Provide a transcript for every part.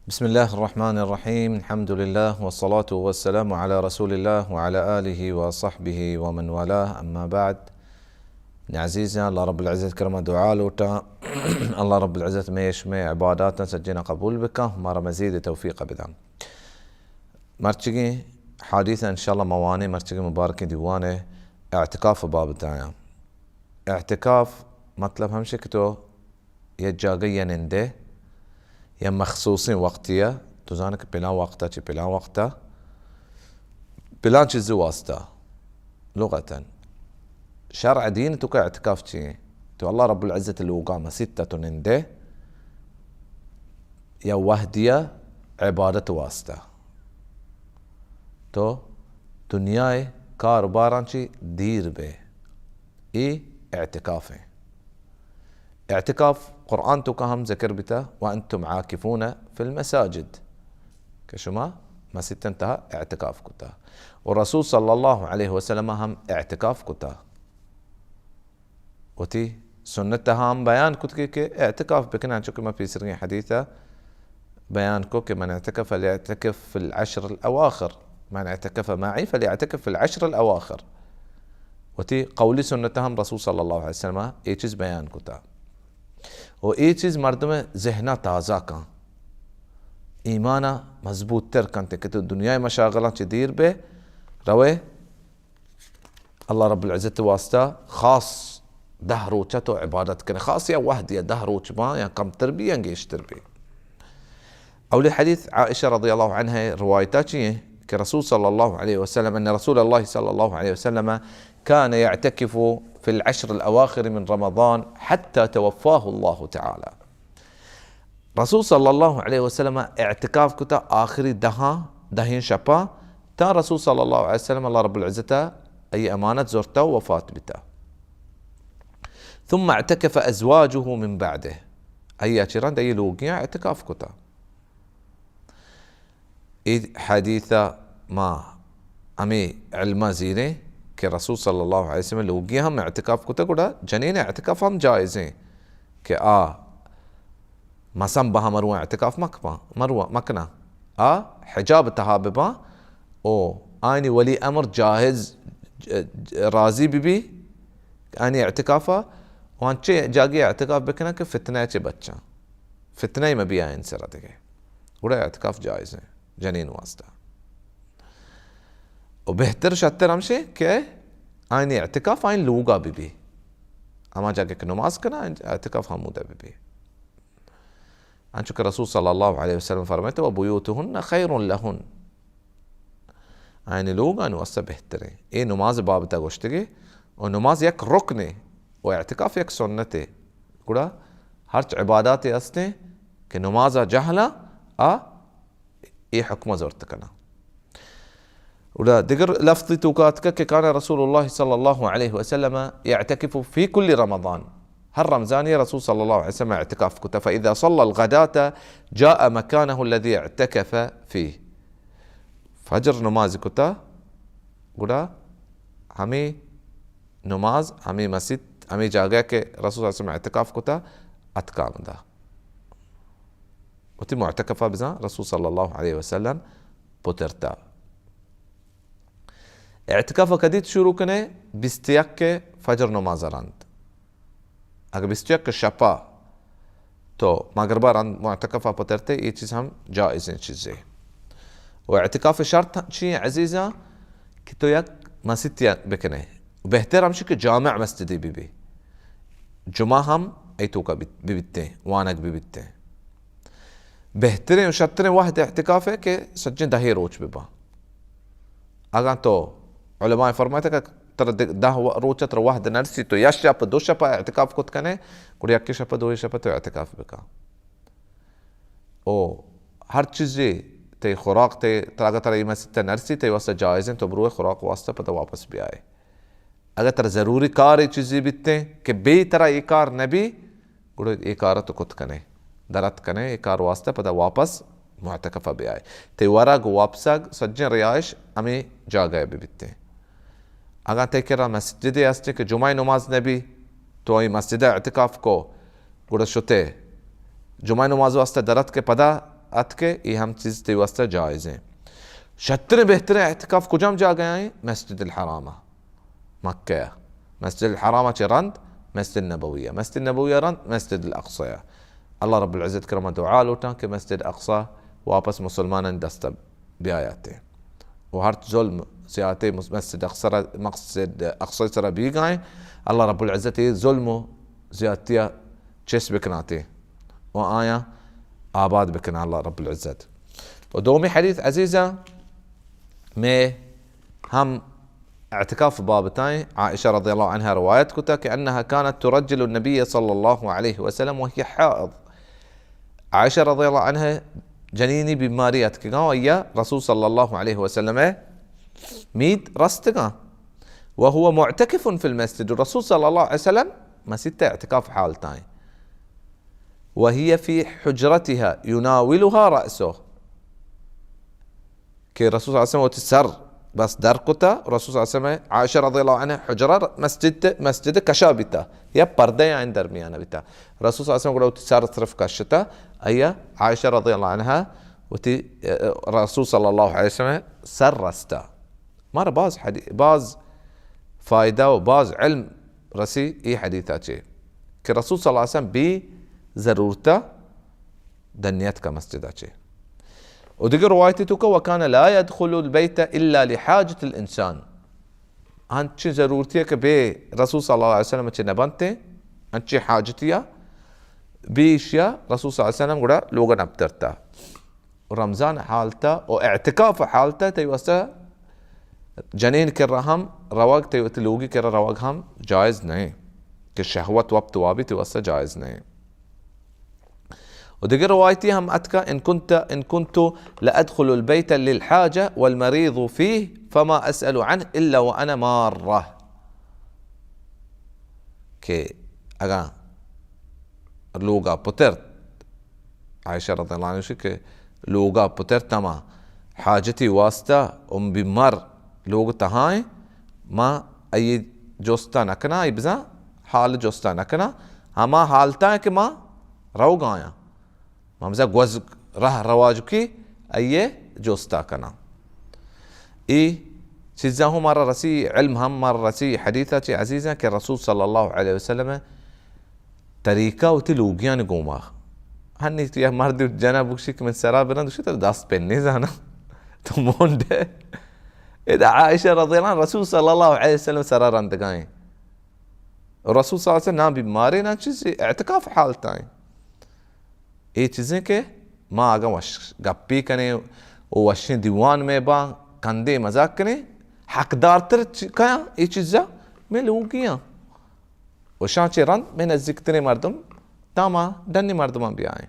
بسم الله الرحمن الرحيم. الحمد لله والصلاة والسلام على رسول الله وعلى آله وصحبه ومن والاه. أما بعد، عزيزنا الله رب العزة كرم دعاء لوتا الله رب العزة ما يشمع عباداتنا سجينا قبول بك مرة مزيد توفيق بدم مرتجي حديثا إن شاء الله مواني مرتجي مبارك ديوانه اعتكاف باب الدعاء. اعتكاف مطلب هم شكتو يجاقيا ننده يا مخصوصين وقتية تزانك بلا وقتا چي بلا وقتا بلا چيزي واسطة لغة شرع دين توك اعتكاف چي تو الله رب العزة اللي وقامة ستة ننده يا وهدية عبادة واسطة تو دنياي كار باران چي دير به اعتكافه. اعتكاف قرآن توكهم ذكر بتا وأنتم عاكفون في المساجد كشما ما ست انتهى اعتكاف كتا، والرسول صلى الله عليه وسلم هم اعتكاف كتا وتي سنتها هم بيان كتك كي اعتكاف بكنا نشوف ما في سرية حديثة بيان كوك من اعتكف فليعتكف في العشر الأواخر، من اعتكف معي فليعتكف في العشر الأواخر وتي قولي سنتهم رسول صلى الله عليه وسلم ايچز بيان كتا و ای چیز مردم ذهنه تازه کن، ایمانه مضبوط تر کن که تو دنیای مشاغلات چه دیر به روی الله رب العزة واسطه خاص ده روچه تو عبادت کنه، خاص یا وحدی ده روچ ما یا کم تربی یا گیش تربی. اول حديث عائشة رضي الله عنها روايتها كرسول صلى الله عليه وسلم أن رسول الله صلى الله عليه وسلم كان يعتكف في العشر الأواخر من رمضان حتى توفاه الله تعالى. رسول صلى الله عليه وسلم اعتكاف كتا آخر دهين شبا تا رسول صلى الله عليه وسلم الله رب العزة أي أمانة زرته وفاة بتا، ثم اعتكف أزواجه من بعده أي أشيران دي لوقيا اعتكاف كتا. حديثة ما أمي علم زينه كرسول صلى الله عليه وسلم لوقيا هم اعتكاف كتا قدا جنين اعتكاف هم جائزين مسام بها مروة اعتكاف مروة مكنا حجاب تهاببا او اني ولي امر جاهز راضي ببي اني اعتكافه وان چه جاگي اعتكاف بكنا كفتنه چه بچا فتنه ما بيا انسرا دغه ودا اعتكاف جائز جنين واسطه وبهتر شتر همشي ك اني اعتكاف ان لوغا ببي اما جاگه نماز كنا اعتكاف حموده ببي أنشك الرسول صلى الله عليه وسلم فرمته وبيوتهن خير لهن يعني لوغا نواسطه بهتره اي نماز بابتا گوشتگی و نماز یک رکنه و اعتکاف یک سنته گوڑا هرچ عبادات استه که نماز جهلا اي حكم زورتكنا. ولا دقر لفظي توقاتك كان رسول الله صلى الله عليه وسلم يعتكف في كل رمضان، هل رمزاني رسول صلى الله عليه وسلم اعتكاف كتا، فإذا صلى الغداة جاء مكانه الذي اعتكف فيه. فجر نماز كتا قولا همي نماز همي مسجد همي جاگه که رسول صلى الله عليه وسلم اعتكاف كتا اتكام ده وتي معتكفة بزا رسول صلى الله عليه وسلم بوترتا. اعتكافه كديت شروع کنه بستيك فجر نماز راند، اگر بستيك شپا تو مغربا راند معتكفه بوترته ये चीज हम جائز चीजें. واعتكاف شرط شيء عزيزة كتو يك مسجد بكنه وبهتر همشي كجامع مسجدي بيبي جمعة هم ايتوكا ببيته وانك ببيته بهترين وشترين واحد اعتكافه كي سجن دهي روج ببا اگان تو علماء فرمایته تر ده روچ تر واحد نرسي تو يا شب دو شب اعتكاف كنت كنه كل يك شب دو شب تو اعتكاف بكا او هر چیزی تی خوراک تی تراغ تر مسجد نرسي تی واسطه جائز تو بروه خوراک واسطه پتہ واپس بھی آئے. اگر تر ضروری کار چیزی بیتے کہ بے طرح یہ کار نبی گڑو یہ کار تو کت کنے درت کنے یہ کار واسطه پتہ واپس معتكفه بھی آئے تی ورق واپس سجن رياش امی جا گئے بھی بیتے. اگر تی کرا مسجد استے کہ جمعہ نماز نبی تو ای مسجد اعتکاف کو گڑو شتے جمعہ نماز واسطه درت کے پدا اتكه ای هم چیز تی واسطه جایزه. شتر بهتر اعتکاف کجام جا گیاین؟ مسجد الحرامه مکه. مسجد الحرامه چه رند؟ مسجد النبويه. مسجد النبويه رند؟ مسجد الاقصى. الله رب العزة كرمه دعاء لوتان که مسجد اقصى واپس مسلمان دست بیایته و هر ظلم سیاته مسجد اقصى سر بیگاین الله رب العزة ظلم زیادتیا چس بکناته و آیا آباد بکنه الله رب العزة. ودومي حديث عزيزة مي هم اعتكاف بابتاي عائشة رضي الله عنها رواية كتا كأنها كانت ترجل النبي صلى الله عليه وسلم وهي حائض. عائشة رضي الله عنها جنيني بمارية كا ويا رسول صلى الله عليه وسلم ميد رستقا وهو معتكف في المسجد. الرسول صلى الله عليه وسلم ما ستة اعتكاف حالتاي وهي في حجرتها يناولها رأسه كي الرسول صلى الله عليه وسلم وتسر بس درقته الرسول صلى الله عليه وسلم عائشة رضي الله عنها حجرة مسجد كشابته هي بردة عند درميانة بتا الرسول صلى الله عليه وسلم قالوا تسار طرف كشته أي عائشة رضي الله عنها وتي الرسول صلى الله عليه وسلم سرسته مرة باز فايدة وباز علم رسي اي حديثات شيء كالرسول صلى الله عليه وسلم بي ضرورته دنيتك مسجدات شيء. ودقر روايتك وكان لا يدخل البيت إلا لحاجة الإنسان. أنت ضرورتك بي رسول صلى الله عليه وسلم چه نبنته أنت حاجتيا بيشيا رسول صلى الله عليه وسلم قرأ لوغا نبترتا رمضان حالته واعتكاف حالته تيوسا جنين كرهم رواق تيوتلوغي كر رواق هم جائز نہیں کہ شهوت وقت وابي تيوسا جائز نہیں. ودقر روايتي هم أتكا إن كنت لأدخل البيت للحاجة والمريض فيه فما أسأل عنه إلا وأنا مارة كي أغا لوغا بوترت عائشة رضي الله عنها كي لوغا بوترت ما حاجتي واسطة بمر لوغ تهاي ما أي جوستا نكنا يبزا حال جوستا نكنا هما حالتا كي ما روغايا ممزا گوز راه رواجكي ايه جوستا كنا اي چیزا هم مرة رسي علم هم مرة رسي حديثة عزيزة كالرسول صلى الله عليه وسلم طريقة وتلوغيان قوما هني يا مرد جانا بوشيك من سرابنا دوشي تر داست بني زانا تمون ده اذا عائشة رضي الله عنها الرسول صلى الله عليه وسلم سراران دقاين الرسول صلى الله عليه وسلم نام بماري نام چیزی اعتكاف حالتاين ये चीजें के माँ आगा वश गप्पी कने वश दीवान में बा कंधे मजाक कने हकदार तर क्या ये चीज़ा मैं लोगों किया वशांचे रंग मैं नज़दीकतने मर्दम तामा डन्नी मर्दम भी आए.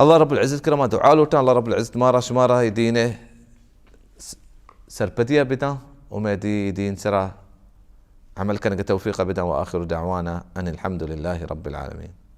الله رب العزة كرما دعاء لوتا الله رب العزة مارا شمارا يدينه سربتيا بدا وما دين سرا عمل كان توفيق بدا وآخر دعوانا أن الحمد لله رب العالمين.